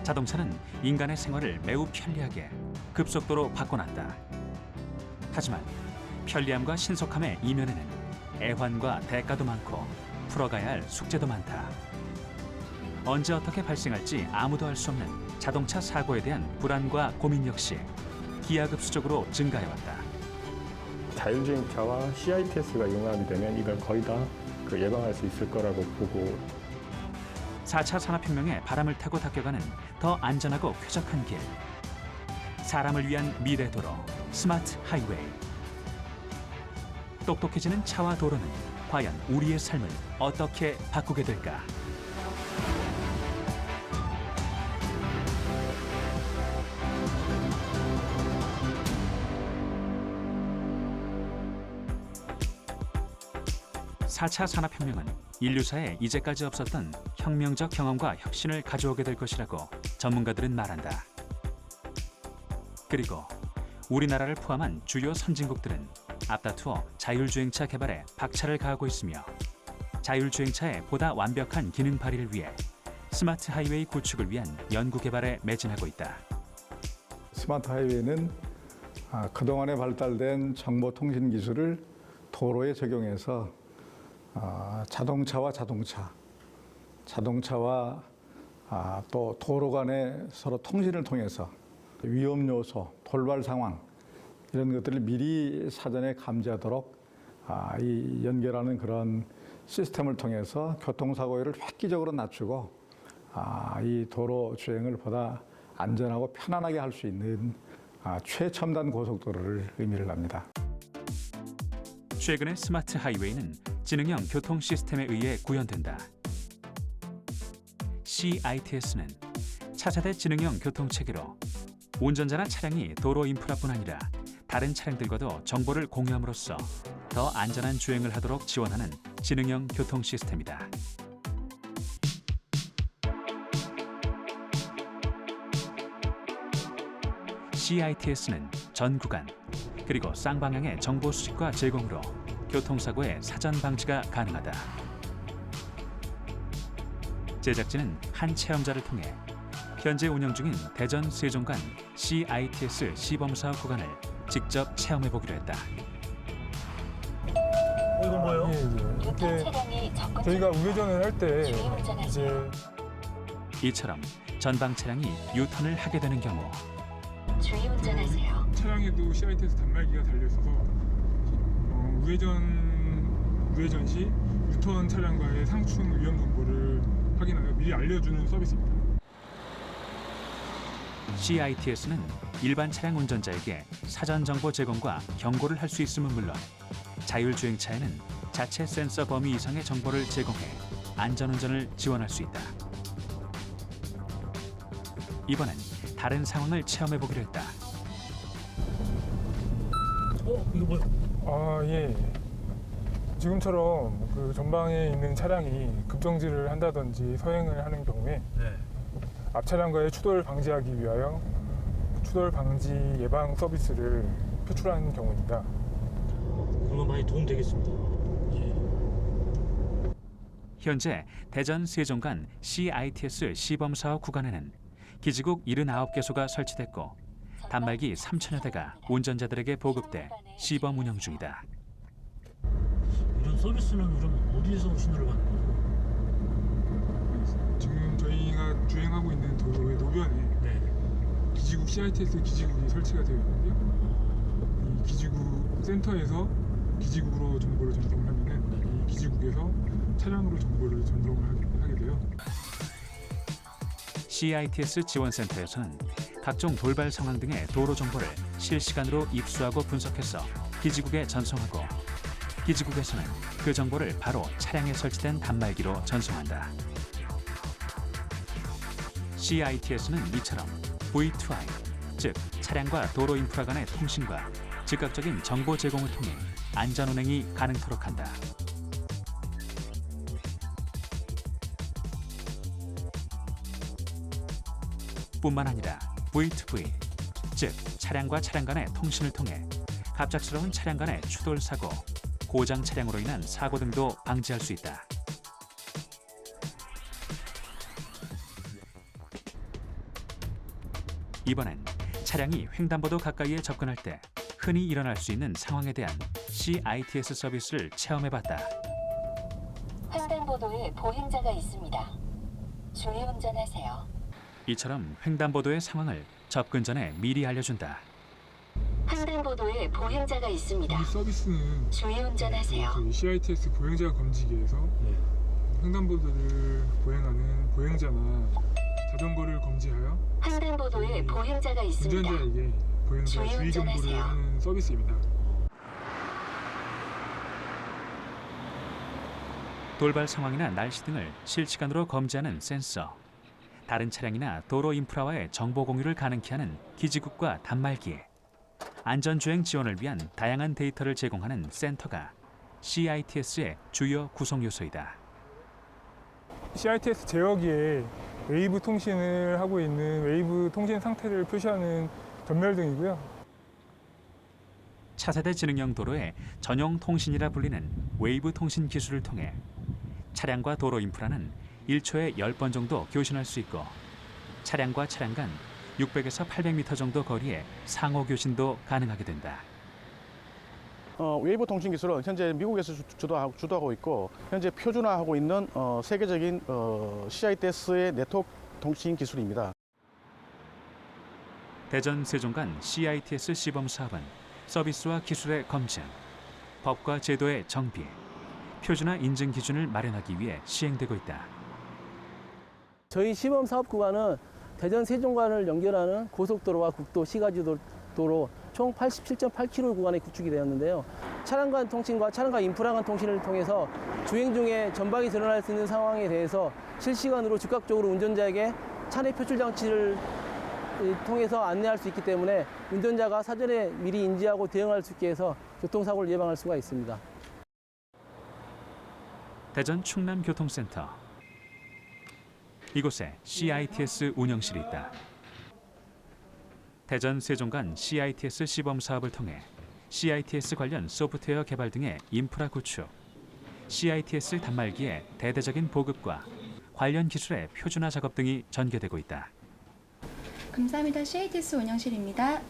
자동차는 인간의 생활을 매우 편리하게 급속도로 바꿔놨다. 하지만 편리함과 신속함의 이면에는 애환과 대가도 많고 풀어가야 할 숙제도 많다. 언제 어떻게 발생할지 아무도 알 수 없는 자동차 사고에 대한 불안과 고민 역시 기하급수적으로 증가해왔다. 자율주행차와 CITS가 융합이 되면 이걸 거의 다 예방할 수 있을 거라고 보고 4차 산업혁명의 바람을 타고 닦여가는 더 안전하고 쾌적한 길. 사람을 위한 미래 도로, 스마트 하이웨이. 똑똑해지는 차와 도로는 과연 우리의 삶을 어떻게 바꾸게 될까? 사 차 산업혁명은 인류사에 이제까지 없었던 혁명적 경험과 혁신을 가져오게 될 것이라고 전문가들은 말한다. 그리고 우리나라를 포함한 주요 선진국들은 앞다투어 자율주행차 개발에 박차를 가하고 있으며 자율주행차의 보다 완벽한 기능 발휘를 위해 스마트 하이웨이 구축을 위한 연구 개발에 매진하고 있다. 스마트 하이웨이는 그동안에 발달된 정보통신 기술을 도로에 적용해서 자동차와 자동차와 또 도로 간의 서로 통신을 통해서 위험 요소, 돌발 상황 이런 것들을 미리 사전에 감지하도록 이 연결하는 그런 시스템을 통해서 교통사고율을 획기적으로 낮추고 이 도로 주행을 보다 안전하고 편안하게 할 수 있는 최첨단 고속도로를 의미를 합니다. 최근의 스마트 하이웨이는 지능형 교통 시스템에 의해 구현된다. CITS는 차세대 지능형 교통 체계로 운전자나 차량이 도로 인프라뿐 아니라 다른 차량들과도 정보를 공유함으로써 더 안전한 주행을 하도록 지원하는 지능형 교통 시스템이다. CITS는 전 구간 그리고 쌍방향의 정보 수집과 제공으로 교통사고의 사전 방지가 가능하다. 제작진은 한 체험자를 통해 현재 운영 중인 대전 세종 간 CITS 시범사업 구간을 직접 체험해보기로 했다. 이건 뭐예요? 이렇게 저희가 우회전을 할 때 이제 이처럼 전방 차량이 유턴을 하게 되는 경우 주의 운전하세요. 차량에도 CITS 단말기가 달려 있어서 우회전 시 유턴 차량과의 상충 위험 정보를 확인하여 미리 알려주는 서비스입니다. CITS는 일반 차량 운전자에게 사전 정보 제공과 경고를 할 수 있음은 물론 자율주행차에는 자체 센서 범위 이상의 정보를 제공해 안전운전을 지원할 수 있다. 이번엔 다른 상황을 체험해보기로 했다. 이거 뭐예요? 예. 지금처럼 그 전방에 있는 차량이 급정지를 한다든지 서행을 하는 경우에 네. 앞 차량과의 추돌 방지하기 위하여 추돌 방지 예방 서비스를 표출하는 경우입니다. 그러면 많이 도움 되겠습니다. 예. 현재 대전 세종 간 CITS 시범사업 구간에는 기지국 79개소가 설치됐고 단말기 3,000여 대가 운전자들에게 보급돼 시범 운영 중이다. 이런 서비스는 그럼 어디에서 신호를 받는 거예요? 지금 저희가 주행하고 있는 도로의 노변에 네. 기지국 CITS 기지국이 설치가 되어 있는데요. 이 기지국 센터에서 기지국으로 정보를 전송을 하면은 이 기지국에서 차량으로 정보를 전송을 하게 돼요. CITS 지원센터에서는 각종 돌발 상황 등의 도로 정보를 실시간으로 입수하고 분석해서 기지국에 전송하고 기지국에서는 그 정보를 바로 차량에 설치된 단말기로 전송한다. CITS는 이처럼 V2I, 즉 차량과 도로 인프라 간의 통신과 즉각적인 정보 제공을 통해 안전 운행이 가능토록 한다. 뿐만 아니라 V2V, 즉 차량과 차량 간의 통신을 통해 갑작스러운 차량 간의 추돌 사고, 고장 차량으로 인한 사고 등도 방지할 수 있다. 이번엔 차량이 횡단보도 가까이에 접근할 때 흔히 일어날 수 있는 상황에 대한 CITS 서비스를 체험해봤다. 횡단보도에 보행자가 있습니다. 주의 운전하세요. 이처럼 횡단보도의 상황을 접근 전에 미리 알려준다. 횡단보도에 보행자가 있습니다. 이 서비스는 주의 운전하세요. 저희 CITS 보행자 검지기에서 네. 횡단보도를 보행하는 보행자나 자전거를 검지하여 횡단보도에 보행자가 있습니다. 운전자에게 보행자 주의 주의 경보를 운전하세요. 하는 서비스입니다. 돌발 상황이나 날씨 등을 실시간으로 검지하는 센서, 다른 차량이나 도로 인프라와의 정보 공유를 가능케 하는 기지국과 단말기, 안전주행 지원을 위한 다양한 데이터를 제공하는 센터가 CITS의 주요 구성 요소이다. CITS 제어기에 웨이브 통신을 하고 있는 웨이브 통신 상태를 표시하는 전멸등이고요. 차세대 지능형 도로의 전용 통신이라 불리는 웨이브 통신 기술을 통해 차량과 도로 인프라는 1초에 10번 정도 교신할 수 있고 차량과 차량 간 600에서 800m 정도 거리에 상호 교신도 가능하게 된다. 웨이브 통신 기술은 현재 미국에서 주도하고 있고 현재 표준화하고 있는 세계적인 CITS의 네트워크 통신 기술입니다. 대전 세종 간 CITS 시범 사업은 서비스와 기술의 검증, 법과 제도의 정비, 표준화 인증 기준을 마련하기 위해 시행되고 있다. 저희 시범 사업 구간은 대전 세종간을 연결하는 고속도로와 국도, 시가지 도로 총 87.8km 구간에 구축이 되었는데요. 차량 간 통신과 차량 간 인프라 간 통신을 통해서 주행 중에 전방이 드러날 수 있는 상황에 대해서 실시간으로 즉각적으로 운전자에게 차내 표출 장치를 통해서 안내할 수 있기 때문에 운전자가 사전에 미리 인지하고 대응할 수 있게 해서 교통사고를 예방할 수가 있습니다. 대전 충남교통센터. 이곳에 CITS 운영실이 있다. 대전 세종 간 CITS 시범 사업을 통해 CITS 관련 소프트웨어 개발 등의 인프라 구축, CITS 단말기의 대대적인 보급과 관련 기술의 표준화 작업 등이 전개되고 있다. 감사합니다. CITS 운영실입니다.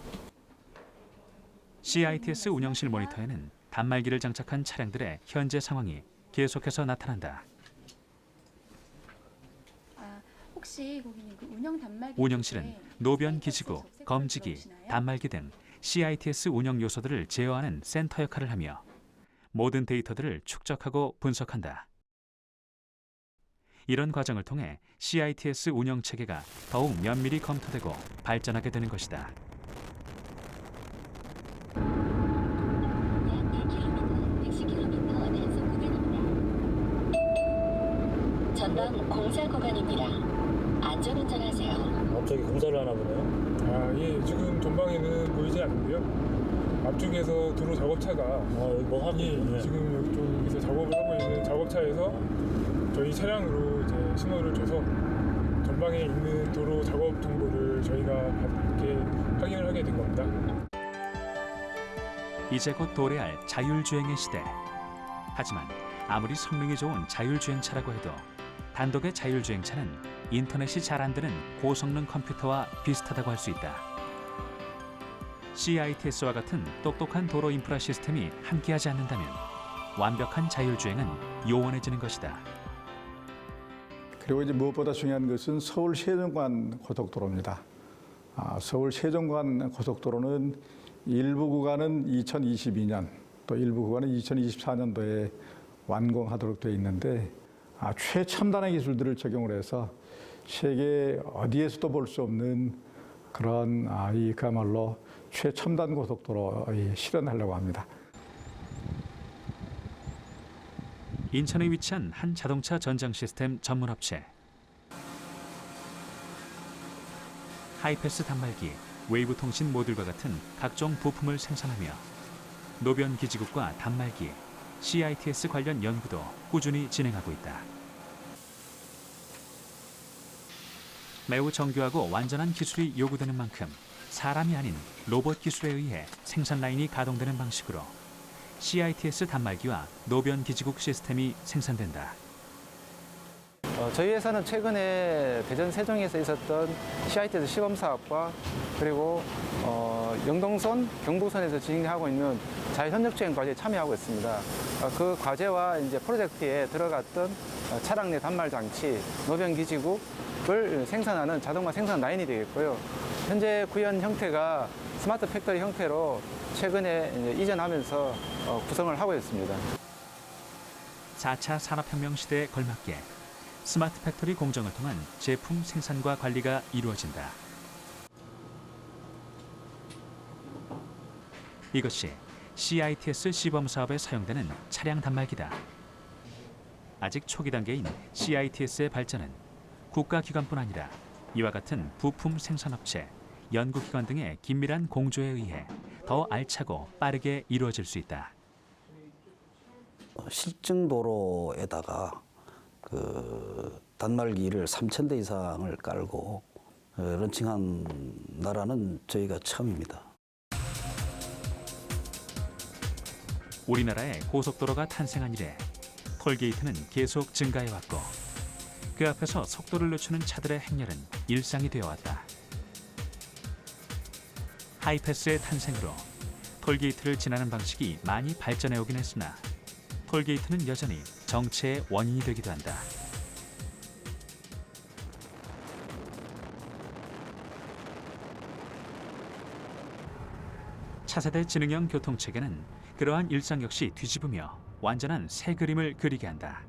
CITS 운영실 모니터에는 단말기를 장착한 차량들의 현재 상황이 계속해서 나타난다. 혹시 고객님 그 운영 단말기 운영실은 노변 기지국, 검지기, 단말기 등 CITS 운영 요소들을 제어하는 센터 역할을 하며 모든 데이터들을 축적하고 분석한다. 이런 과정을 통해 CITS 운영 체계가 더욱 면밀히 검토되고 발전하게 되는 것이다. 약 1km, 110km 단속 구간입니다. 전방 공사 구간입니다. 안전운전하세요. 갑자기 공사를 하나 보네요. 예, 지금 전방에는 보이지 않는데요. 앞쪽에서 도로 작업차가 여기 뭐 하고 있네. 지금 여기서 작업을 하고 있는 작업차에서 저희 차량으로 이제 신호를 줘서 전방에 있는 도로 작업 정보를 저희가 이렇게 확인을 하게 된 겁니다. 이제 곧 도래할 자율주행의 시대. 하지만 아무리 성능이 좋은 자율주행차라고 해도 단독의 자율주행차는 인터넷이 잘 안 되는 고성능 컴퓨터와 비슷하다고 할 수 있다. CITS와 같은 똑똑한 도로 인프라 시스템이 함께하지 않는다면 완벽한 자율주행은 요원해지는 것이다. 그리고 이제 무엇보다 중요한 것은 서울 세종간 고속도로입니다. 서울 세종간 고속도로는 일부 구간은 2022년, 또 일부 구간은 2024년도에 완공하도록 되어 있는데 최첨단의 기술들을 적용을 해서 세계 어디에서도 볼 수 없는 그런 그야말로 최첨단 고속도로 실현하려고 합니다. 인천에 위치한 한 자동차 전장 시스템 전문 업체. 하이패스 단말기, 웨이브 통신 모듈과 같은 각종 부품을 생산하며 노변 기지국과 단말기, CITS 관련 연구도 꾸준히 진행하고 있다. 매우 정교하고 완전한 기술이 요구되는 만큼 사람이 아닌 로봇 기술에 의해 생산 라인이 가동되는 방식으로 CITS 단말기와 노변 기지국 시스템이 생산된다. 저희 회사는 최근에 대전 세종에서 있었던 CITS 시범 사업과 그리고 영동선, 경부선에서 진행하고 있는 자율현역주행 과제에 참여하고 있습니다. 그 과제와 이제 프로젝트에 들어갔던 차량 내 단말 장치, 노변 기지국을 생산하는 자동화 생산 라인이 되겠고요. 현재 구현 형태가 스마트 팩토리 형태로 최근에 이제 이전하면서 구성을 하고 있습니다. 4차 산업혁명 시대에 걸맞게 스마트 팩토리 공정을 통한 제품 생산과 관리가 이루어진다. 이것이 CITS 시범 사업에 사용되는 차량 단말기다. 아직 초기 단계인 CITS의 발전은 국가기관뿐 아니라 이와 같은 부품 생산업체, 연구기관 등의 긴밀한 공조에 의해 더 알차고 빠르게 이루어질 수 있다. 실증 도로에다가 그 단말기를 3,000대 이상을 깔고 런칭한 나라는 저희가 처음입니다. 우리나라에 고속도로가 탄생한 이래 톨게이트는 계속 증가해왔고 그 앞에서 속도를 늦추는 차들의 행렬은 일상이 되어왔다. 하이패스의 탄생으로 톨게이트를 지나는 방식이 많이 발전해오긴 했으나 톨게이트는 여전히 정체의 원인이 되기도 한다. 차세대 지능형 교통체계는 그러한 일상 역시 뒤집으며 완전한 새 그림을 그리게 한다.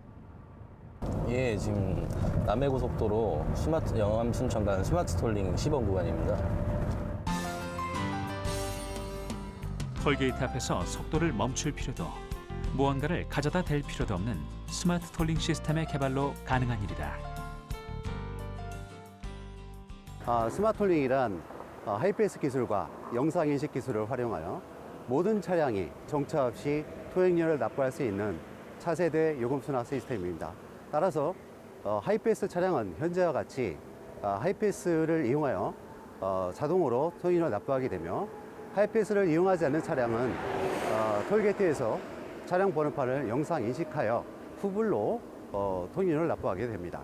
예, 지금 남해고속도로 스마트 영암 순천 간 스마트 톨링 시범 구간입니다. 톨게이트 앞에서 속도를 멈출 필요도 무언가를 가져다 댈 필요도 없는 스마트 톨링 시스템의 개발로 가능한 일이다. 스마트 톨링이란 하이패스 기술과 영상인식 기술을 활용하여 모든 차량이 정차 없이 토행료를 납부할 수 있는 차세대 요금순환 시스템입니다. 따라서 하이패스 차량은 현재와 같이 하이패스를 이용하여 자동으로 토행료를 납부하게 되며 하이패스를 이용하지 않는 차량은 톨게이트에서 차량 번호판을 영상 인식하여 후불로 토행료를 납부하게 됩니다.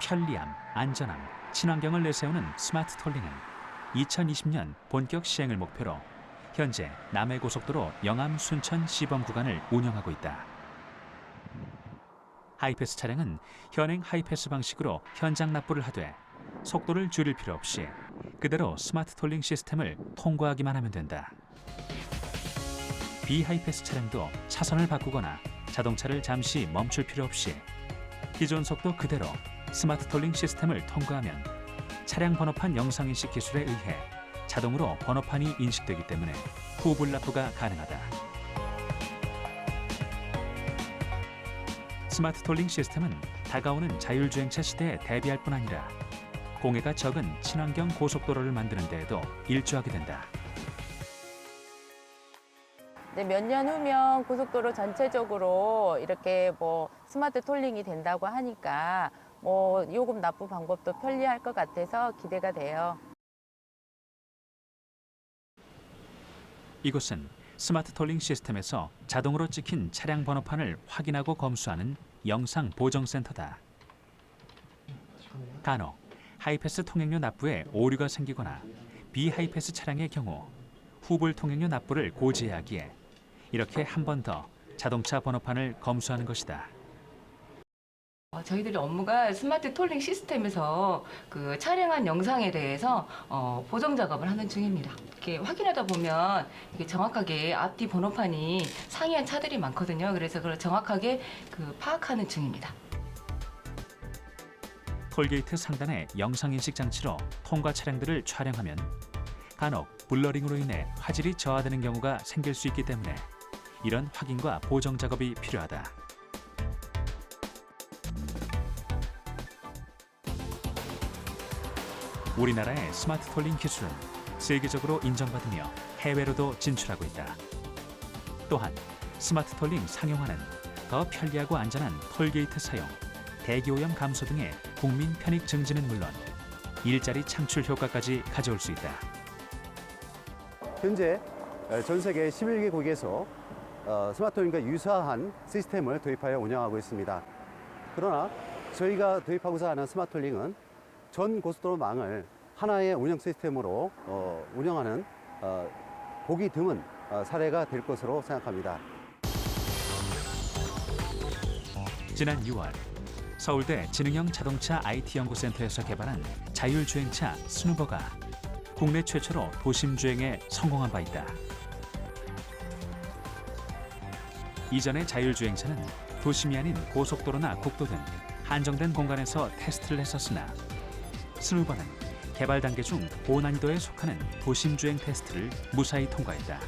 편리함, 안전함, 친환경을 내세우는 스마트 톨링은 2020년 본격 시행을 목표로 현재 남해고속도로 영암 순천 시범 구간을 운영하고 있다. 하이패스 차량은 현행 하이패스 방식으로 현장 납부를 하되 속도를 줄일 필요 없이 그대로 스마트 톨링 시스템을 통과하기만 하면 된다. 비하이패스 차량도 차선을 바꾸거나 자동차를 잠시 멈출 필요 없이 기존 속도 그대로 스마트 톨링 시스템을 통과하면 차량 번호판 영상인식 기술에 의해 자동으로 번호판이 인식되기 때문에 후불 납부가 가능하다. 스마트 톨링 시스템은 다가오는 자율주행차 시대에 대비할 뿐 아니라 공해가 적은 친환경 고속도로를 만드는 데에도 일조하게 된다. 몇 년 후면 고속도로 전체적으로 이렇게 스마트 톨링이 된다고 하니까 요금 납부 방법도 편리할 것 같아서 기대가 돼요. 이곳은 스마트 톨링 시스템에서 자동으로 찍힌 차량 번호판을 확인하고 검수하는 영상 보정센터다. 간혹 하이패스 통행료 납부에 오류가 생기거나 비하이패스 차량의 경우 후불 통행료 납부를 고지해야 하기에 이렇게 한 번 더 자동차 번호판을 검수하는 것이다. 저희들의 업무가 스마트 톨링 시스템에서 그 촬영한 영상에 대해서 보정 작업을 하는 중입니다. 이렇게 확인하다 보면 이게 정확하게 앞뒤 번호판이 상이한 차들이 많거든요. 그래서 그걸 정확하게 파악하는 중입니다. 톨게이트 상단의 영상인식 장치로 통과 차량들을 촬영하면 간혹 블러링으로 인해 화질이 저하되는 경우가 생길 수 있기 때문에 이런 확인과 보정 작업이 필요하다. 우리나라의 스마트 톨링 기술은 세계적으로 인정받으며 해외로도 진출하고 있다. 또한 스마트 톨링 상용화는 더 편리하고 안전한 톨게이트 사용, 대기오염 감소 등의 국민 편익 증진은 물론 일자리 창출 효과까지 가져올 수 있다. 현재 전 세계 11개국에서 스마트톨링과 유사한 시스템을 도입하여 운영하고 있습니다. 그러나 저희가 도입하고자 하는 스마트톨링은 전 고속도로망을 하나의 운영 시스템으로 운영하는 보기 드문 사례가 될 것으로 생각합니다. 지난 6월 서울대 지능형 자동차 IT 연구센터에서 개발한 자율주행차 스누버가 국내 최초로 도심 주행에 성공한 바 있다. 이전의 자율주행차는 도심이 아닌 고속도로나 국도 등 한정된 공간에서 테스트를 했었으나 스누버는 개발 단계 중 고난이도에 속하는 도심 주행 테스트를 무사히 통과했다.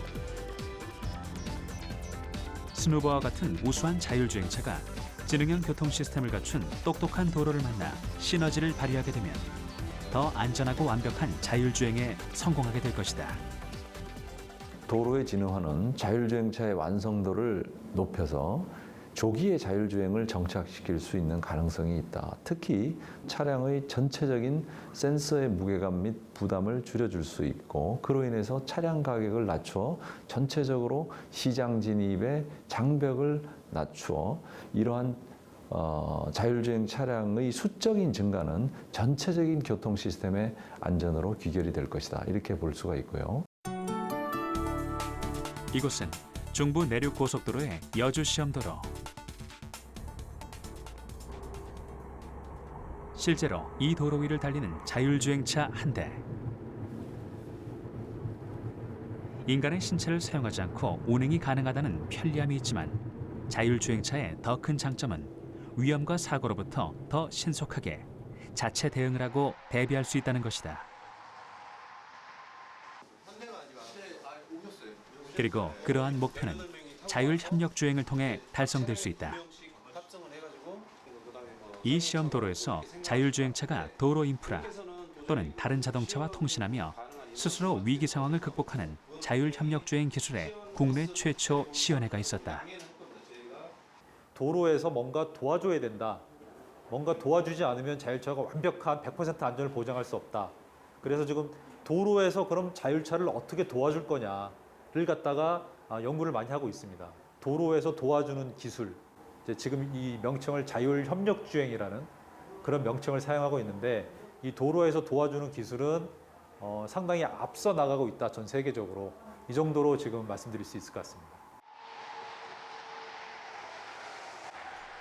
스누버와 같은 우수한 자율주행차가 지능형 교통 시스템을 갖춘 똑똑한 도로를 만나 시너지를 발휘하게 되면 더 안전하고 완벽한 자율주행에 성공하게 될 것이다. 도로의 진흥화는 자율주행차의 완성도를 높여서 조기에 자율주행을 정착시킬 수 있는 가능성이 있다. 특히 차량의 전체적인 센서의 무게감 및 부담을 줄여줄 수 있고 그로 인해서 차량 가격을 낮추어 전체적으로 시장 진입의 장벽을 낮추어 이러한 자율주행 차량의 수적인 증가는 전체적인 교통 시스템의 안전으로 귀결이 될 것이다. 이렇게 볼 수가 있고요. 이곳은 중부 내륙 고속도로의 여주 시험도로. 실제로 이 도로 위를 달리는 자율주행차 한 대. 인간의 신체를 사용하지 않고 운행이 가능하다는 편리함이 있지만 자율주행차의 더 큰 장점은 위험과 사고로부터 더 신속하게 자체 대응을 하고 대비할 수 있다는 것이다. 그리고 그러한 목표는 자율협력주행을 통해 달성될 수 있다. 이 시험 도로에서 자율주행차가 도로 인프라 또는 다른 자동차와 통신하며 스스로 위기 상황을 극복하는 자율협력주행 기술의 국내 최초 시연회가 있었다. 도로에서 뭔가 도와줘야 된다. 뭔가 도와주지 않으면 자율차가 완벽한 100% 안전을 보장할 수 없다. 그래서 지금 도로에서 그럼 자율차를 어떻게 도와줄 거냐를 갖다가 연구를 많이 하고 있습니다. 도로에서 도와주는 기술, 지금 이 명칭을 자율협력주행이라는 그런 명칭을 사용하고 있는데 이 도로에서 도와주는 기술은 상당히 앞서 나가고 있다. 전 세계적으로. 이 정도로 지금 말씀드릴 수 있을 것 같습니다.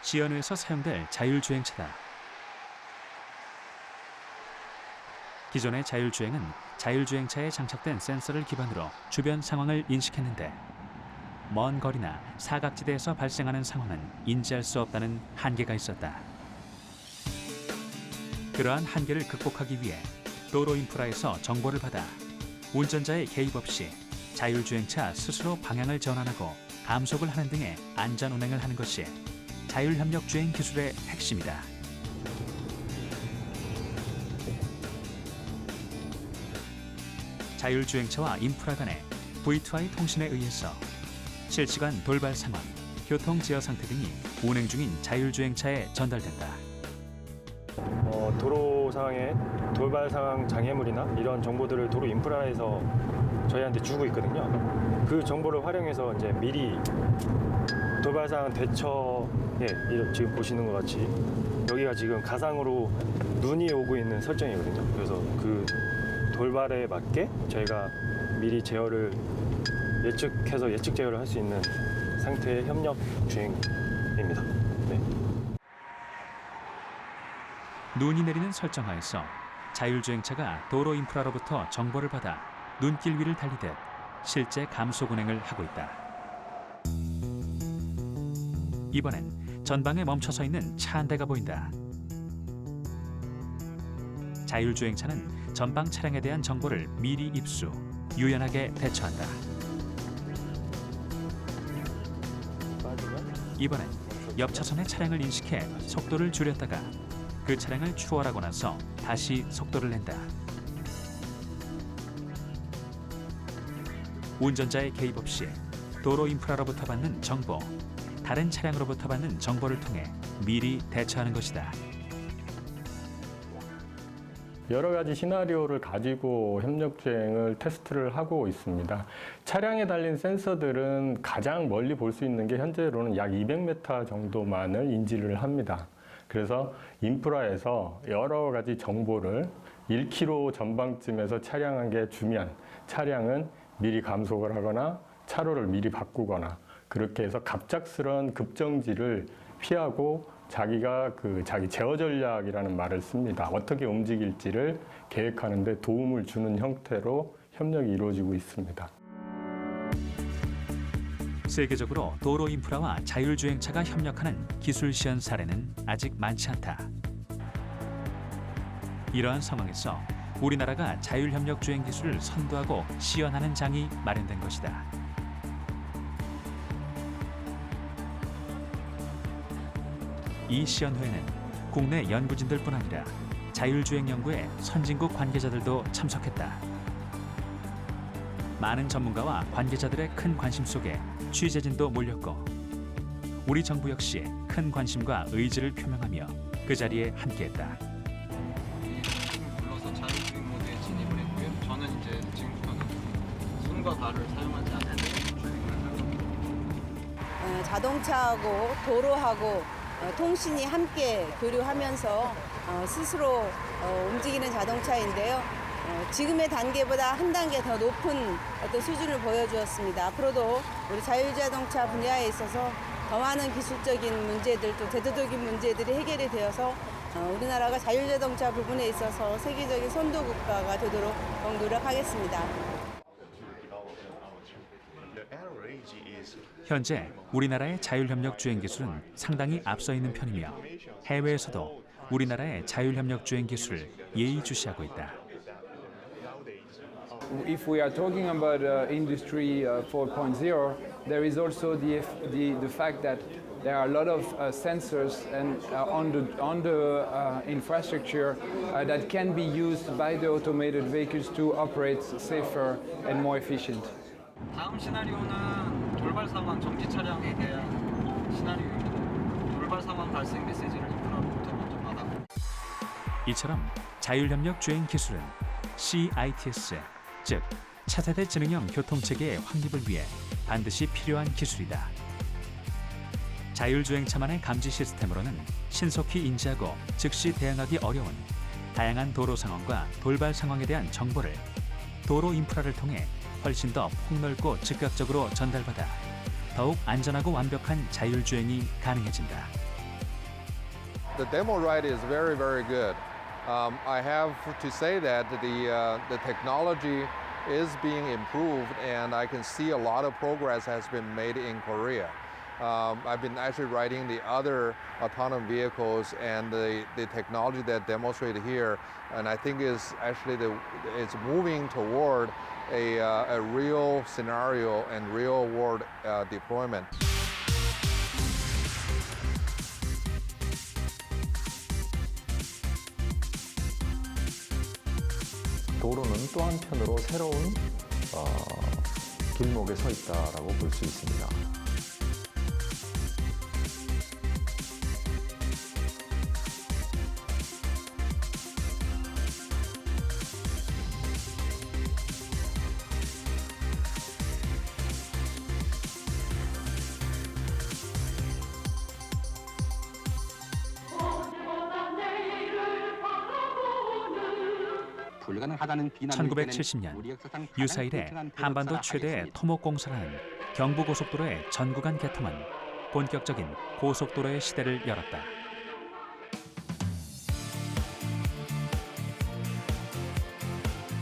시연회에서 사용될 자율주행차다. 기존의 자율주행은 자율주행차에 장착된 센서를 기반으로 주변 상황을 인식했는데 먼 거리나 사각지대에서 발생하는 상황은 인지할 수 없다는 한계가 있었다. 그러한 한계를 극복하기 위해 도로 인프라에서 정보를 받아 운전자의 개입 없이 자율주행차 스스로 방향을 전환하고 감속을 하는 등의 안전 운행을 하는 것이 자율협력주행 기술의 핵심이다. 자율주행차와 인프라 간의 V2I 통신에 의해서 실시간 돌발 상황, 교통 제어 상태 등이 운행 중인 자율주행차에 전달된다. 도로 상황에 돌발 상황 장애물이나 이런 정보들을 도로 인프라에서 저희한테 주고 있거든요. 그 정보를 활용해서 이제 미리 돌발 상황 대처에 지금 보시는 것 같이 여기가 지금 가상으로 눈이 오고 있는 설정이거든요. 그래서 그 돌발에 맞게 저희가 미리 제어를 예측해서 예측 제어를 할 수 있는 상태의 협력 주행입니다. 네. 눈이 내리는 설정하에서 자율주행차가 도로 인프라로부터 정보를 받아 눈길 위를 달리듯 실제 감속 운행을 하고 있다. 이번엔 전방에 멈춰서 있는 차 한 대가 보인다. 자율주행차는 전방 차량에 대한 정보를 미리 입수, 유연하게 대처한다. 이번엔 옆 차선의 차량을 인식해 속도를 줄였다가 그 차량을 추월하고 나서 다시 속도를 낸다. 운전자의 개입 없이 도로 인프라로부터 받는 정보, 다른 차량으로부터 받는 정보를 통해 미리 대처하는 것이다. 여러 가지 시나리오를 가지고 협력 주행을 테스트를 하고 있습니다. 차량에 달린 센서들은 가장 멀리 볼 수 있는 게 현재로는 약 200m 정도만을 인지를 합니다. 그래서 인프라에서 여러 가지 정보를 1km 전방쯤에서 차량에게 주면 차량은 미리 감속을 하거나 차로를 미리 바꾸거나 그렇게 해서 갑작스러운 급정지를 피하고 자기가 자기 제어 전략이라는 말을 씁니다. 어떻게 움직일지를 계획하는 데 도움을 주는 형태로 협력이 이루어지고 있습니다. 세계적으로 도로 인프라와 자율주행차가 협력하는 기술 시연 사례는 아직 많지 않다. 이러한 상황에서 우리나라가 자율협력 주행 기술을 선도하고 시연하는 장이 마련된 것이다. 이 시연회에는 국내 연구진들뿐 아니라 자율주행 연구의 선진국 관계자들도 참석했다. 많은 전문가와 관계자들의 큰 관심 속에 취재진도 몰렸고 우리 정부 역시 큰 관심과 의지를 표명하며 그 자리에 함께했다. 불러서 자율주행 모드에 진입을 했고요. 저는 이제 지금부터는 손과 발을 사용하지 않는 주행을 하고 자동차하고 도로하고 통신이 함께 교류하면서 스스로 움직이는 자동차인데요. 지금의 단계보다 한 단계 더 높은 어떤 수준을 보여주었습니다. 앞으로도 우리 자율자동차 분야에 있어서 더 많은 기술적인 문제들 또 제도적인 문제들이 해결이 되어서 우리나라가 자율자동차 부분에 있어서 세계적인 선도 국가가 되도록 노력하겠습니다. 현재 우리나라의 자율협력 주행 기술은 상당히 앞서 있는 편이며 해외에서도 우리나라의 자율협력 주행 기술을 예의주시하고 있다. If we are talking about Industry 4.0, there is also the fact that there are a lot of sensors and on the infrastructure that can be used by the automated vehicles to operate safer and more efficient. 다음 시나리오는 돌발 상황 정지 차량에 대한 시나리오입니다. 돌발 상황 발생 메시지를 인프라로부터 먼저 받았고 이처럼 자율협력 주행 기술은 CITS, 즉 차세대 지능형 교통체계의 확립을 위해 반드시 필요한 기술이다. 자율주행차만의 감지 시스템으로는 신속히 인지하고 즉시 대응하기 어려운 다양한 도로 상황과 돌발 상황에 대한 정보를 도로 인프라를 통해 훨씬 더 폭넓고 즉각적으로 전달받아 더욱 안전하고 완벽한 자율주행이 가능해진다. The demo ride is very, very good. I have to say that the technology is being improved, and I can see a lot of progress has been made in Korea. I've been actually riding the other autonomous vehicles, and the technology that demonstrated here, and I think is actually it's moving toward a real scenario and real world deployment. 도로는 또 한편으로 새로운 길목에 서 있다라고 볼 수 있습니다. 불가능하다는 비난을 1970년 유사일에 한반도 최대의 토목공사라는 경부고속도로의 전 구간 개통은 본격적인 고속도로의 시대를 열었다.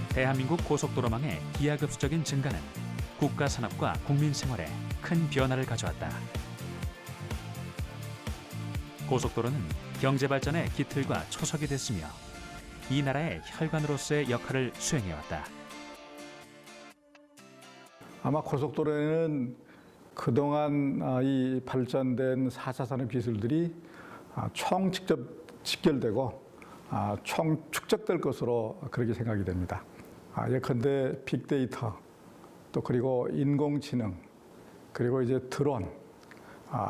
대한민국 고속도로망의 기하급수적인 증가는 국가 산업과 국민 생활에 큰 변화를 가져왔다. 고속도로는 경제 발전의 기틀과 초석이 됐으며 이 나라의 혈관으로서의 역할을 수행해왔다. 아마 고속도로에는 그동안 이 발전된 4차 산업 기술들이 총 직접 직결되고 총 축적될 것으로 그렇게 생각이 됩니다. 예컨대 빅데이터, 또 그리고 인공지능, 그리고 이제 드론,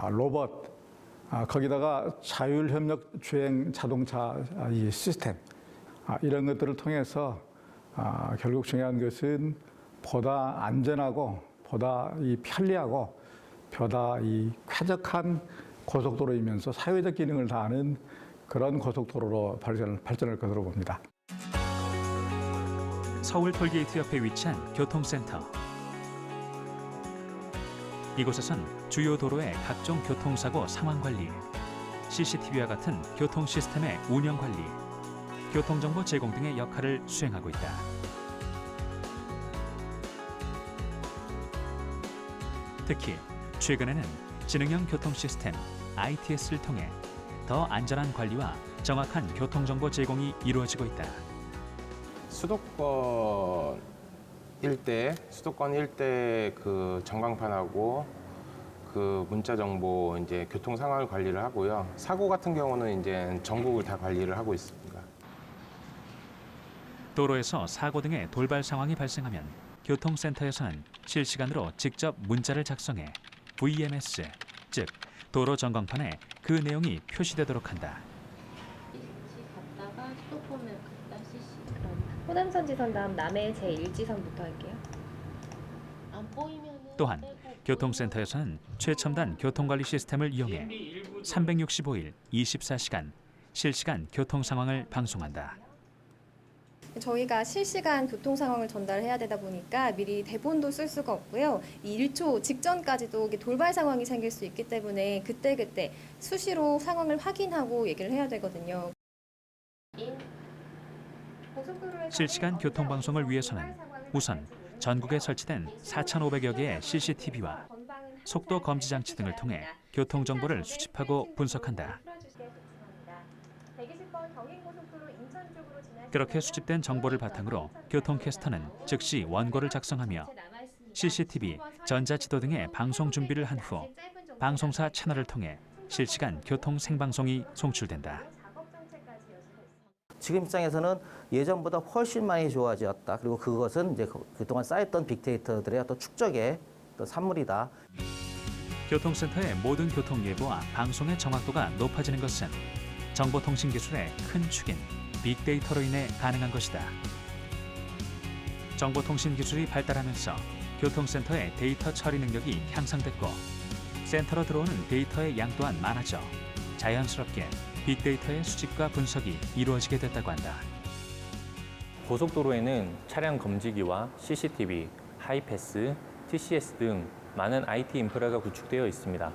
로봇, 거기다가 자율협력 주행 자동차 이 시스템, 이런 것들을 통해서 결국 중요한 것은 보다 안전하고 보다 편리하고 보다 쾌적한 고속도로이면서 사회적 기능을 다하는 그런 고속도로로 발전할 것으로 봅니다. 서울 톨게이트 옆에 위치한 교통센터. 이곳에선 주요 도로의 각종 교통사고 상황 관리, CCTV와 같은 교통 시스템의 운영 관리, 교통정보 제공 등의 역할을 수행하고 있다. 특히 최근에는 지능형 교통 시스템 ITS를 통해 더 안전한 관리와 정확한 교통정보 제공이 이루어지고 있다. 수도권 일대 그 전광판하고 그 문자 정보 이제 교통 상황을 관리를 하고요. 사고 같은 경우는 이제 전국을 다 관리를 하고 있습니다. 도로에서 사고 등의 돌발 상황이 발생하면 교통센터에서는 실시간으로 직접 문자를 작성해 VMS, 즉 도로 전광판에 그 내용이 표시되도록 한다. 갔다가 수도권을 갔다 CC. 호남선 지선 다음 남해 제1지선부터 할게요. 안 보이면 또한 교통센터에서는 최첨단 교통관리 시스템을 이용해 365일 24시간 실시간 교통 상황을 방송한다. 저희가 실시간 교통 상황을 전달해야 되다 보니까 미리 대본도 쓸 수가 없고요. 이 1초 직전까지도 돌발 상황이 생길 수 있기 때문에 그때그때 수시로 상황을 확인하고 얘기를 해야 되거든요. 실시간 교통 방송을 위해서는 우선 전국에 설치된 4,500여 개의 CCTV와 속도 검지 장치 등을 통해 교통 정보를 수집하고 분석한다. 그렇게 수집된 정보를 바탕으로 교통캐스터는 즉시 원고를 작성하며 CCTV, 전자지도 등의 방송 준비를 한 후 방송사 채널을 통해 실시간 교통 생방송이 송출된다. 지금 입장에서는 예전보다 훨씬 많이 좋아졌다. 그리고 그것은 이제 그동안 쌓였던 빅데이터들의 어떤 축적의 어떤 산물이다. 교통센터의 모든 교통 예보와 방송의 정확도가 높아지는 것은 정보통신 기술의 큰 축인 빅데이터로 인해 가능한 것이다. 정보통신 기술이 발달하면서 교통센터의 데이터 처리 능력이 향상됐고 센터로 들어오는 데이터의 양 또한 많아져 자연스럽게 빅데이터의 수집과 분석이 이루어지게 됐다고 한다. 고속도로에는 차량 검지기와 CCTV, 하이패스, TCS 등 많은 IT 인프라가 구축되어 있습니다.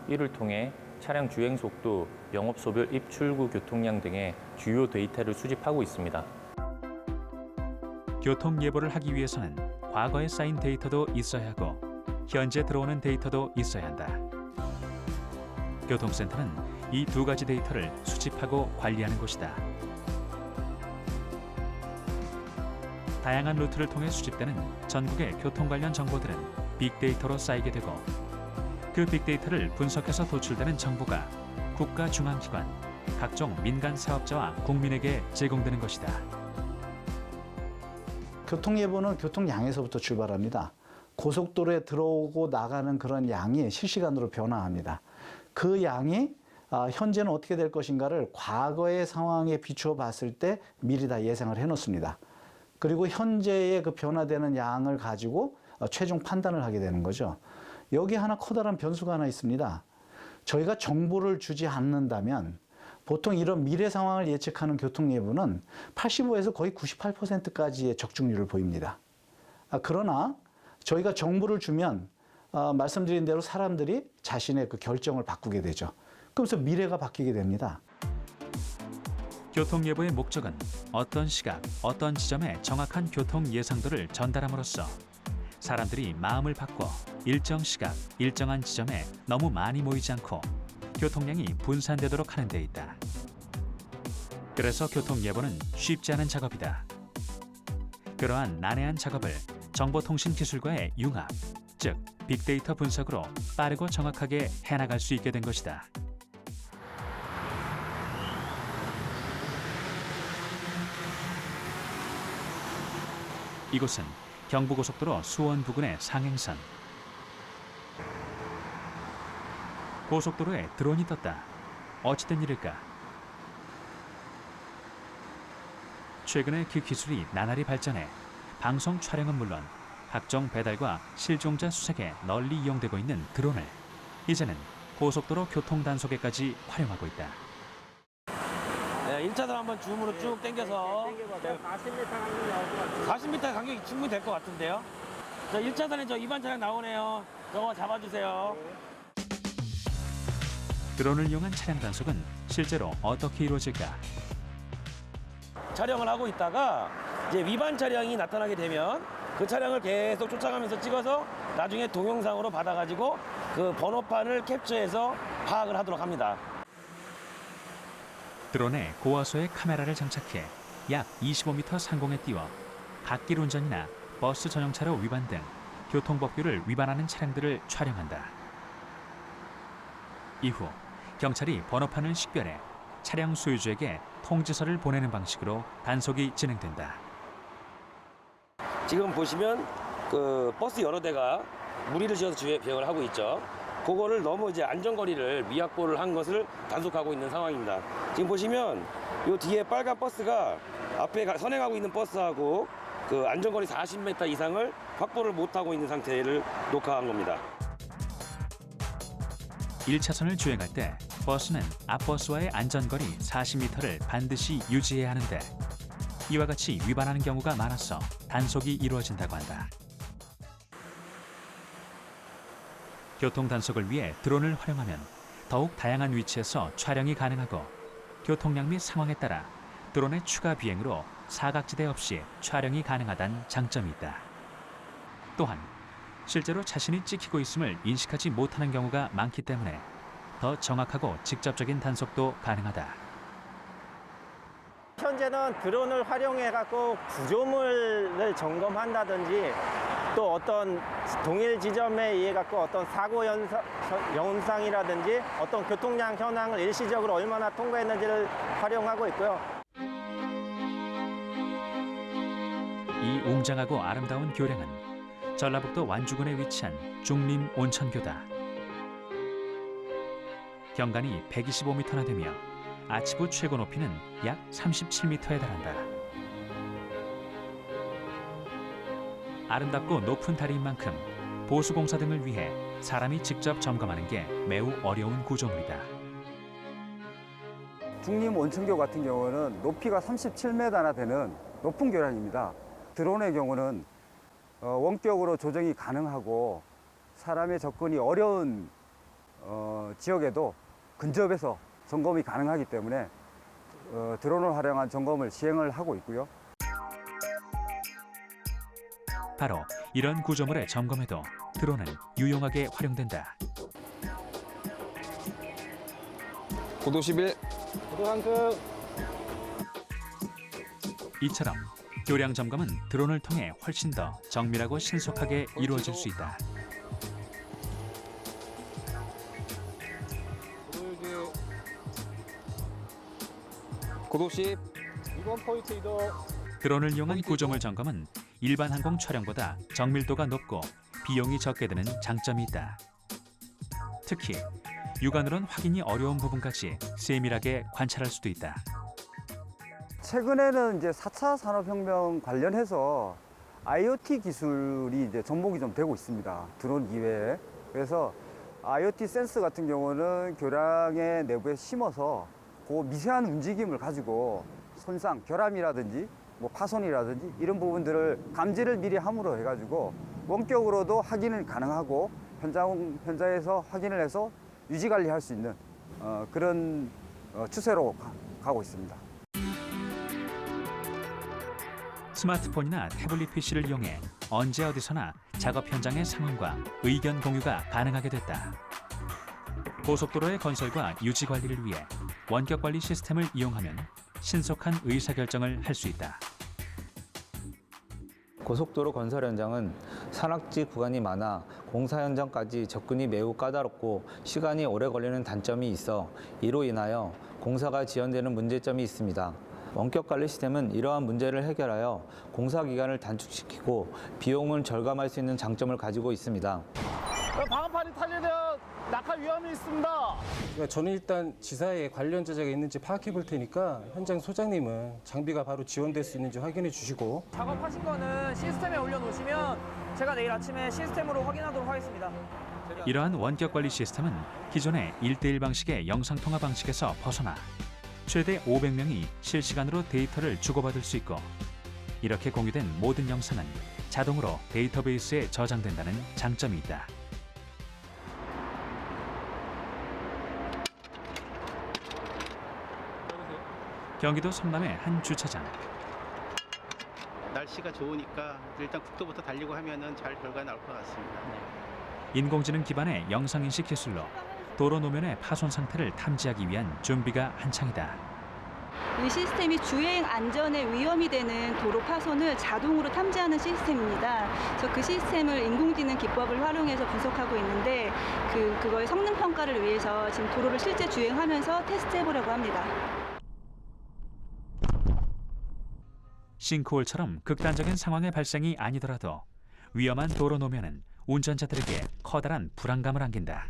이를 통해 차량 주행 속도, 영업소별 입출구 교통량 등의 주요 데이터를 수집하고 있습니다. 교통 예보를 하기 위해서는 과거에 쌓인 데이터도 있어야 하고 현재 들어오는 데이터도 있어야 한다. 교통센터는 이 두 가지 데이터를 수집하고 관리하는 곳이다. 다양한 루트를 통해 수집되는 전국의 교통 관련 정보들은 빅데이터로 쌓이게 되고 그 빅데이터를 분석해서 도출되는 정보가 국가 중앙기관, 각종 민간 사업자와 국민에게 제공되는 것이다. 교통예보는 교통량에서부터 출발합니다. 고속도로에 들어오고 나가는 그런 양이 실시간으로 변화합니다. 그 양이 현재는 어떻게 될 것인가를 과거의 상황에 비추어 봤을 때 미리 다 예상을 해놓습니다. 그리고 현재의 그 변화되는 양을 가지고 최종 판단을 하게 되는 거죠. 여기 하나 커다란 변수가 하나 있습니다. 저희가 정보를 주지 않는다면 보통 이런 미래 상황을 예측하는 교통예보는 85에서 거의 98%까지의 적중률을 보입니다. 그러나 저희가 정보를 주면 말씀드린 대로 사람들이 자신의 그 결정을 바꾸게 되죠. 그러면서 미래가 바뀌게 됩니다. 교통예보의 목적은 어떤 시각, 어떤 지점에 정확한 교통 예상도를 전달함으로써 사람들이 마음을 바꿔 일정 시각, 일정한 지점에 너무 많이 모이지 않고 교통량이 분산되도록 하는 데 있다. 그래서 교통예보는 쉽지 않은 작업이다. 그러한 난해한 작업을 정보통신 기술과의 융합, 즉 빅데이터 분석으로 빠르고 정확하게 해나갈 수 있게 된 것이다. 이곳은 경부고속도로 수원 부근의 상행선. 고속도로에 드론이 떴다. 어찌된 일일까? 최근에 그 기술이 나날이 발전해 방송 촬영은 물론 각종 배달과 실종자 수색에 널리 이용되고 있는 드론을 이제는 고속도로 교통 단속에까지 활용하고 있다. 네, 1차선 한번 줌으로 쭉 당겨서 40m 간격이 나올 것 같아요. 40m 간격이 충분히 될 것 같은데요. 저 1차선에 저 위반 차량 나오네요. 저거 잡아주세요. 드론을 이용한 차량 단속은 실제로 어떻게 이루어질까? 촬영을 하고 있다가 이제 위반 차량이 나타나게 되면 그 차량을 계속 쫓아가면서 찍어서 나중에 동영상으로 받아가지고 그 번호판을 캡처해서 파악을 하도록 합니다. 드론에 고화소의 카메라를 장착해 약 25m 상공에 띄워 갓길 운전이나 버스 전용차로 위반 등 교통법규를 위반하는 차량들을 촬영한다. 이후 경찰이 번호판을 식별해 차량 소유주에게 통지서를 보내는 방식으로 단속이 진행된다. 지금 보시면 그 버스 여러 대가 무리를 지어서 주행을 하고 있죠. 그거를 너무 이제 안전거리를 미확보를 한 것을 단속하고 있는 상황입니다. 지금 보시면 이 뒤에 빨간 버스가 앞에 선행하고 있는 버스하고 그 안전거리 40m 이상을 확보를 못하고 있는 상태를 녹화한 겁니다. 1차선을 주행할 때 버스는 앞버스와의 안전거리 40m를 반드시 유지해야 하는데 이와 같이 위반하는 경우가 많아서 단속이 이루어진다고 한다. 교통 단속을 위해 드론을 활용하면 더욱 다양한 위치에서 촬영이 가능하고 교통량 및 상황에 따라 드론의 추가 비행으로 사각지대 없이 촬영이 가능하다는 장점이 있다. 또한 실제로 자신이 찍히고 있음을 인식하지 못하는 경우가 많기 때문에 더 정확하고 직접적인 단속도 가능하다. 현재는 드론을 활용해갖고 구조물을 점검한다든지 또 어떤 동일 지점에 의해 갖고 어떤 사고 영상이라든지 어떤 교통량 현황을 일시적으로 얼마나 통과했는지를 활용하고 있고요. 이 웅장하고 아름다운 교량은 전라북도 완주군에 위치한 중림 온천교다. 경관이 125m나 되며 아치부 최고 높이는 약 37m에 달한다. 아름답고 높은 다리인 만큼 보수공사 등을 위해 사람이 직접 점검하는 게 매우 어려운 구조물이다. 중림 온천교 같은 경우는 높이가 37m나 되는 높은 교량입니다. 드론의 경우는 원격으로 조정이 가능하고 사람의 접근이 어려운 지역에도 근접해서 점검이 가능하기 때문에 드론을 활용한 점검을 시행을 하고 있고요. 바로 이런 구조물의 점검에도 드론은 유용하게 활용된다. 고도 11. 고도 상승. 이처럼 교량 점검은 드론을 통해 훨씬 더 정밀하고 신속하게 이루어질 수 있다. 고도 10. 이번 포인트 이동. 드론을 이용한 구조물 점검은 일반 항공 촬영보다 정밀도가 높고 비용이 적게 드는 장점이 있다. 특히 육안으론 확인이 어려운 부분까지 세밀하게 관찰할 수도 있다. 최근에는 이제 4차 산업혁명 관련해서 IoT 기술이 이제 접목이 좀 되고 있습니다. 드론 이외에. 그래서 IoT 센서 같은 경우는 교량의 내부에 심어서 그 미세한 움직임을 가지고 손상, 결함이라든지 뭐 파손이라든지 이런 부분들을 감지를 미리 함으로 해가지고 원격으로도 확인을 가능하고 현장에서 확인을 해서 유지 관리할 수 있는 그런 추세로 가고 있습니다. 스마트폰이나 태블릿 PC를 이용해 언제 어디서나 작업 현장의 상황과 의견 공유가 가능하게 됐다. 고속도로의 건설과 유지 관리를 위해 원격 관리 시스템을 이용하면 신속한 의사결정을 할 수 있다. 고속도로 건설 현장은 산악지 구간이 많아 공사 현장까지 접근이 매우 까다롭고 시간이 오래 걸리는 단점이 있어 이로 인하여 공사가 지연되는 문제점이 있습니다. 원격 관리 시스템은 이러한 문제를 해결하여 공사 기간을 단축시키고 비용을 절감할 수 있는 장점을 가지고 있습니다. 방어판이 탈려되어 낙하 위험이 있습니다. 저는 일단 지사에 관련 자재가 있는지 파악해 볼 테니까 현장 소장님은 장비가 바로 지원될 수 있는지 확인해 주시고. 작업하신 거는 시스템에 올려놓으시면 제가 내일 아침에 시스템으로 확인하도록 하겠습니다. 이러한 원격 관리 시스템은 기존의 1대1 방식의 영상통화 방식에서 벗어나 최대 500명이 실시간으로 데이터를 주고받을 수 있고, 이렇게 공유된 모든 영상은 자동으로 데이터베이스에 저장된다는 장점이 있다. 경기도 성남의 한 주차장. 날씨가 좋으니까 일단 국도부터 달리고 하면은 잘 결과 나올 것 같습니다. 인공지능 기반의 영상인식 기술로 도로 노면의 파손 상태를 탐지하기 위한 준비가 한창이다. 이 시스템이 주행 안전에 위험이 되는 도로 파손을 자동으로 탐지하는 시스템입니다. 그래서 그 시스템을 인공지능 기법을 활용해서 분석하고 있는데 그거의 성능 평가를 위해서 지금 도로를 실제 주행하면서 테스트해 보려고 합니다. 싱크홀처럼 극단적인 상황의 발생이 아니더라도 위험한 도로 노면은 운전자들에게 커다란 불안감을 안긴다.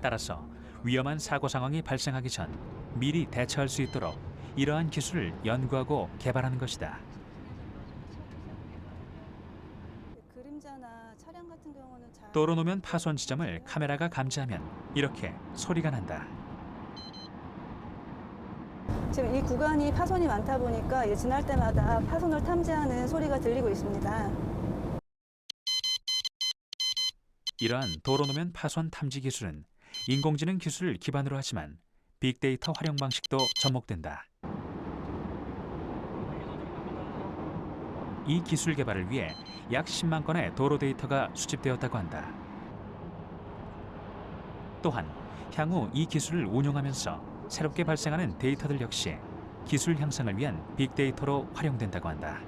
따라서 위험한 사고 상황이 발생하기 전 미리 대처할 수 있도록 이러한 기술을 연구하고 개발하는 것이다. 그림자나 차량 같은 경우는 도로 노면 파손 지점을 카메라가 감지하면 이렇게 소리가 난다. 지금 이 구간이 파손이 많다 보니까 이제 지날 때마다 파손을 탐지하는 소리가 들리고 있습니다. 이러한 도로 노면 파손 탐지 기술은 인공지능 기술을 기반으로 하지만 빅데이터 활용 방식도 접목된다. 이 기술 개발을 위해 약 10만 건의 도로 데이터가 수집되었다고 한다. 또한 향후 이 기술을 운용하면서 새롭게 발생하는 데이터들 역시 기술 향상을 위한 빅데이터로 활용된다고 한다.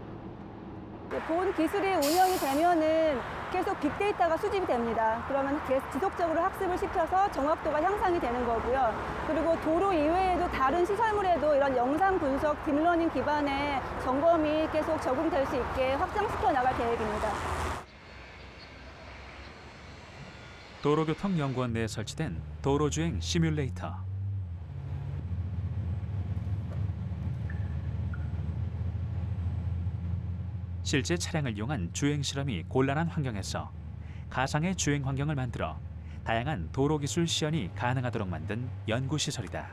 본 기술이 운영이 되면은 계속 빅데이터가 수집이 됩니다. 그러면 지속적으로 학습을 시켜서 정확도가 향상이 되는 거고요. 그리고 도로 이외에도 다른 시설물에도 이런 영상 분석, 딥러닝 기반의 점검이 계속 적용될 수 있게 확장시켜 나갈 계획입니다. 도로교통연구원 내에 설치된 도로주행 시뮬레이터. 실제 차량을 이용한 주행 실험이 곤란한 환경에서 가상의 주행 환경을 만들어 다양한 도로 기술 시연이 가능하도록 만든 연구 시설이다.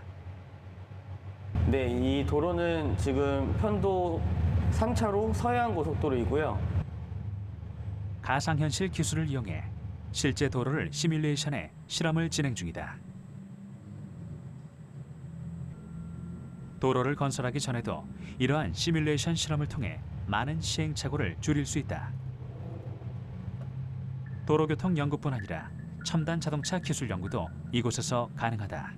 네, 이 도로는 지금 편도 3차로 서해안 고속도로이고요. 가상현실 기술을 이용해 실제 도로를 시뮬레이션해 실험을 진행 중이다. 도로를 건설하기 전에도 이러한 시뮬레이션 실험을 통해 많은 시행착오를 줄일 수 있다. 도로교통 연구뿐 아니라 첨단 자동차 기술 연구도 이곳에서 가능하다.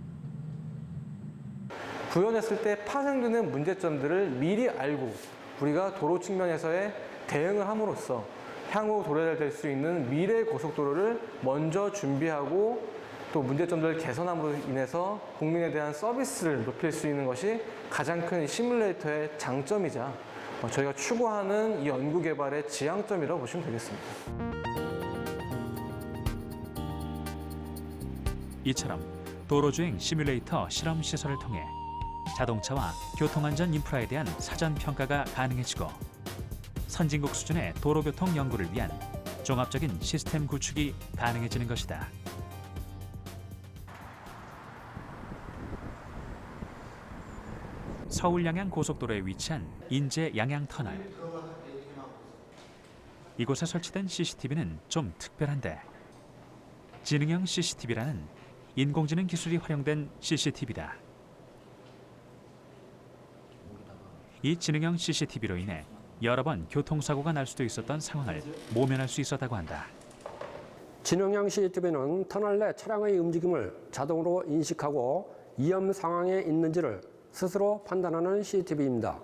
구현했을 때 파생되는 문제점들을 미리 알고 우리가 도로 측면에서의 대응을 함으로써 향후 도래될 될 수 있는 미래 고속도로를 먼저 준비하고 또 문제점들을 개선함으로 인해서 국민에 대한 서비스를 높일 수 있는 것이 가장 큰 시뮬레이터의 장점이자 저희가 추구하는 이 연구 개발의 지향점이라고 보시면 되겠습니다. 이처럼 도로주행 시뮬레이터 실험 시설을 통해 자동차와 교통안전 인프라에 대한 사전 평가가 가능해지고 선진국 수준의 도로교통 연구를 위한 종합적인 시스템 구축이 가능해지는 것이다. 서울 양양 고속도로에 위치한 인제 양양 터널. 이곳에 설치된 CCTV는 좀 특별한데 지능형 CCTV라는 인공지능 기술이 활용된 CCTV다. 이 지능형 CCTV로 인해 여러 번 교통사고가 날 수도 있었던 상황을 모면할 수 있었다고 한다. 지능형 CCTV는 터널 내 차량의 움직임을 자동으로 인식하고 위험 상황에 있는지를 스스로 판단하는 CCTV입니다.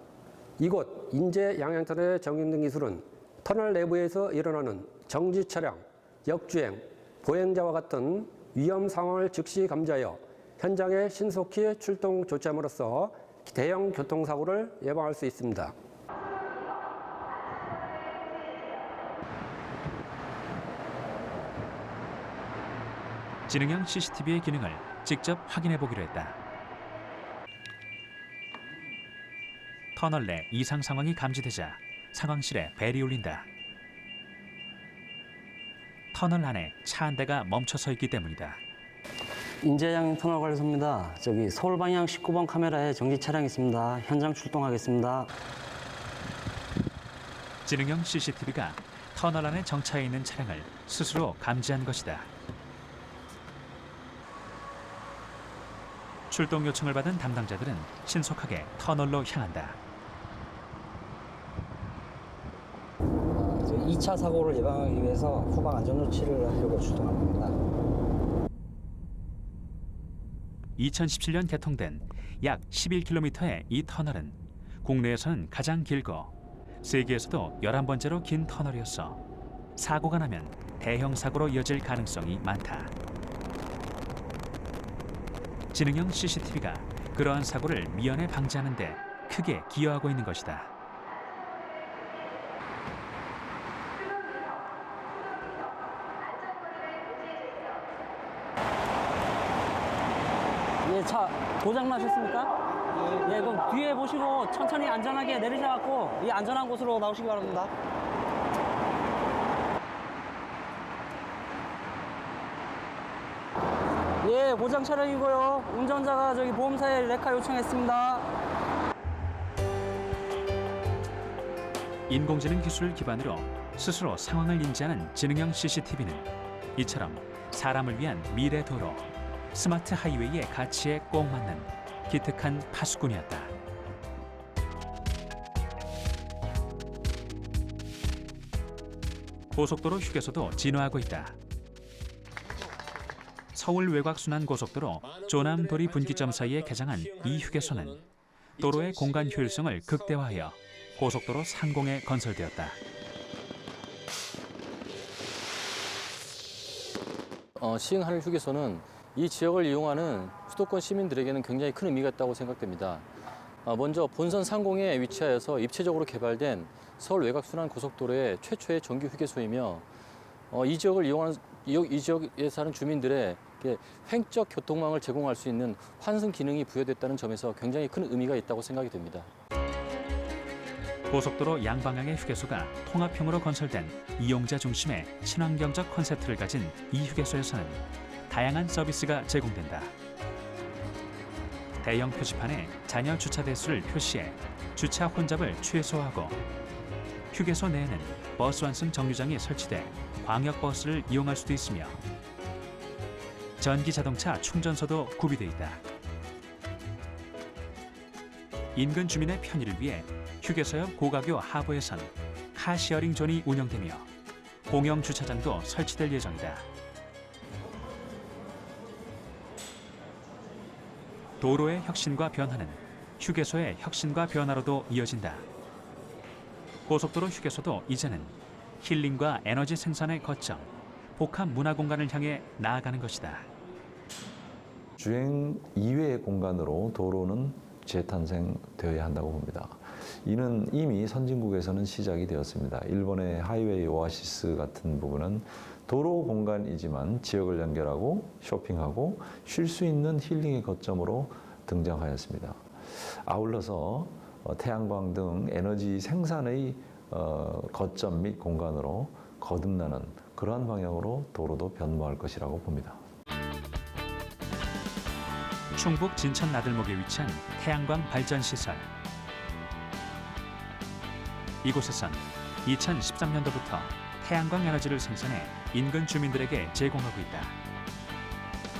이곳 인제 양양터널에 적용된 기술은 터널 내부에서 일어나는 정지 차량, 역주행, 보행자와 같은 위험 상황을 즉시 감지하여 현장에 신속히 출동 조치함으로써 대형 교통사고를 예방할 수 있습니다. 지능형 CCTV의 기능을 직접 확인해 보기로 했다. 터널 내 이상 상황이 감지되자 상황실에 벨이 울린다. 터널 안에 차 한 대가 멈춰 서 있기 때문이다. 인재양 터널관리소입니다. 저기 서울 방향 19번 카메라에 정지 차량이 있습니다. 현장 출동하겠습니다. 지능형 CCTV가 터널 안에 정차해 있는 차량을 스스로 감지한 것이다. 출동 요청을 받은 담당자들은 신속하게 터널로 향한다. 2차 사고를 예방하기 위해서 후방 안전조치를 하려고 출동한 겁니다. 2017년 개통된 약 11km의 이 터널은 국내에서는 가장 길고 세계에서도 11번째로 긴 터널이었어 사고가 나면 대형 사고로 이어질 가능성이 많다. 지능형 CCTV가 그러한 사고를 미연에 방지하는 데 크게 기여하고 있는 것이다. 예, 차 고장 나셨습니까? 예, 그럼 뒤에 보시고 천천히 안전하게 내리셔갖고 이 안전한 곳으로 나오시기 바랍니다. 예, 고장 차량이고요. 운전자가 저기 보험사에 레카 요청했습니다. 인공지능 기술을 기반으로 스스로 상황을 인지하는 지능형 CCTV는 이처럼 사람을 위한 미래 도로, 스마트 하이웨이의 가치에 꼭 맞는 기특한 파수꾼이었다. 고속도로 휴게소도 진화하고 있다. 서울 외곽순환고속도로 조남도리 분기점 사이에 개장한 이 휴게소는 도로의 공간 효율성을 극대화하여 고속도로 상공에 건설되었다. 시흥하늘 휴게소는 이 지역을 이용하는 수도권 시민들에게는 굉장히 큰 의미가 있다고 생각됩니다. 먼저 본선 상공에 위치하여서 입체적으로 개발된 서울 외곽순환고속도로의 최초의 정규 휴게소이며 이 지역을 이용하는 이 지역에 사는 주민들의 횡적 교통망을 제공할 수 있는 환승 기능이 부여됐다는 점에서 굉장히 큰 의미가 있다고 생각이 됩니다. 고속도로 양방향의 휴게소가 통합형으로 건설된 이용자 중심의 친환경적 컨셉트를 가진 이 휴게소에서는 다양한 서비스가 제공된다. 대형 표지판에 잔여 주차 대수를 표시해 주차 혼잡을 최소화하고 휴게소 내에는 버스 완승 정류장이 설치돼 광역버스를 이용할 수도 있으며 전기 자동차 충전소도 구비돼 있다. 인근 주민의 편의를 위해 휴게소 옆 고가교 하부에선 카시어링 존이 운영되며 공영 주차장도 설치될 예정이다. 도로의 혁신과 변화는 휴게소의 혁신과 변화로도 이어진다. 고속도로 휴게소도 이제는 힐링과 에너지 생산의 거점, 복합 문화 공간을 향해 나아가는 것이다. 주행 이외의 공간으로 도로는 재탄생되어야 한다고 봅니다. 이는 이미 선진국에서는 시작이 되었습니다. 일본의 하이웨이 오아시스 같은 부분은 도로 공간이지만 지역을 연결하고 쇼핑하고 쉴 수 있는 힐링의 거점으로 등장하였습니다. 아울러서 태양광 등 에너지 생산의 거점 및 공간으로 거듭나는 그러한 방향으로 도로도 변모할 것이라고 봅니다. 충북 진천 나들목에 위치한 태양광 발전시설. 이곳에선 2013년도부터 태양광 에너지를 생산해 인근 주민들에게 제공하고 있다.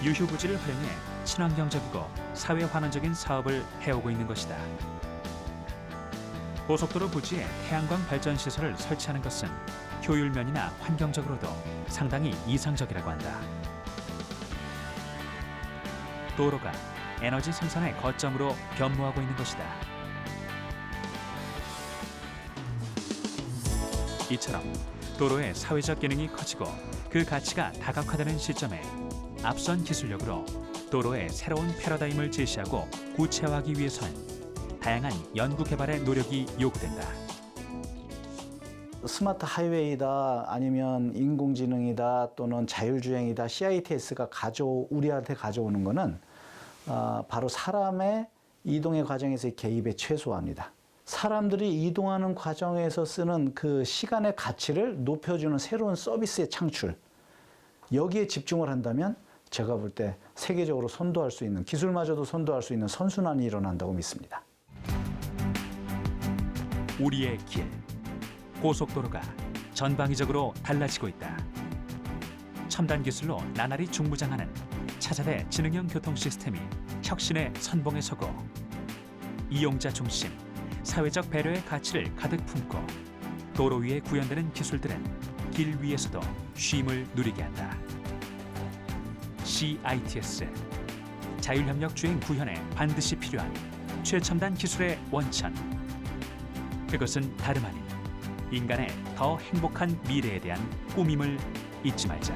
유휴부지를 활용해 친환경적이고 사회 환원적인 사업을 해오고 있는 것이다. 고속도로 부지에 태양광 발전시설을 설치하는 것은 효율면이나 환경적으로도 상당히 이상적이라고 한다. 도로가 에너지 생산의 거점으로 변모하고 있는 것이다. 이처럼 도로의 사회적 기능이 커지고 그 가치가 다각화되는 시점에 앞선 기술력으로 도로의 새로운 패러다임을 제시하고 구체화하기 위해서는 다양한 연구 개발의 노력이 요구된다. 스마트 하이웨이다 아니면 인공지능이다 또는 자율주행이다 CITS가 우리한테 가져오는 거는 바로 사람의 이동의 과정에서의 개입에 최소화합니다. 사람들이 이동하는 과정에서 쓰는 그 시간의 가치를 높여주는 새로운 서비스의 창출, 여기에 집중을 한다면 제가 볼 때 세계적으로 선도할 수 있는, 기술마저도 선도할 수 있는 선순환이 일어난다고 믿습니다. 우리의 길, 고속도로가 전방위적으로 달라지고 있다. 첨단 기술로 나날이 중무장하는 차세대 지능형 교통 시스템이 혁신의 선봉에 서고, 이용자 중심, 사회적 배려의 가치를 가득 품고 도로 위에 구현되는 기술들은 길 위에서도 쉼을 누리게 한다. CITS, 자율협력 주행 구현에 반드시 필요한 최첨단 기술의 원천. 그것은 다름 아닌 인간의 더 행복한 미래에 대한 꿈임을 잊지 말자.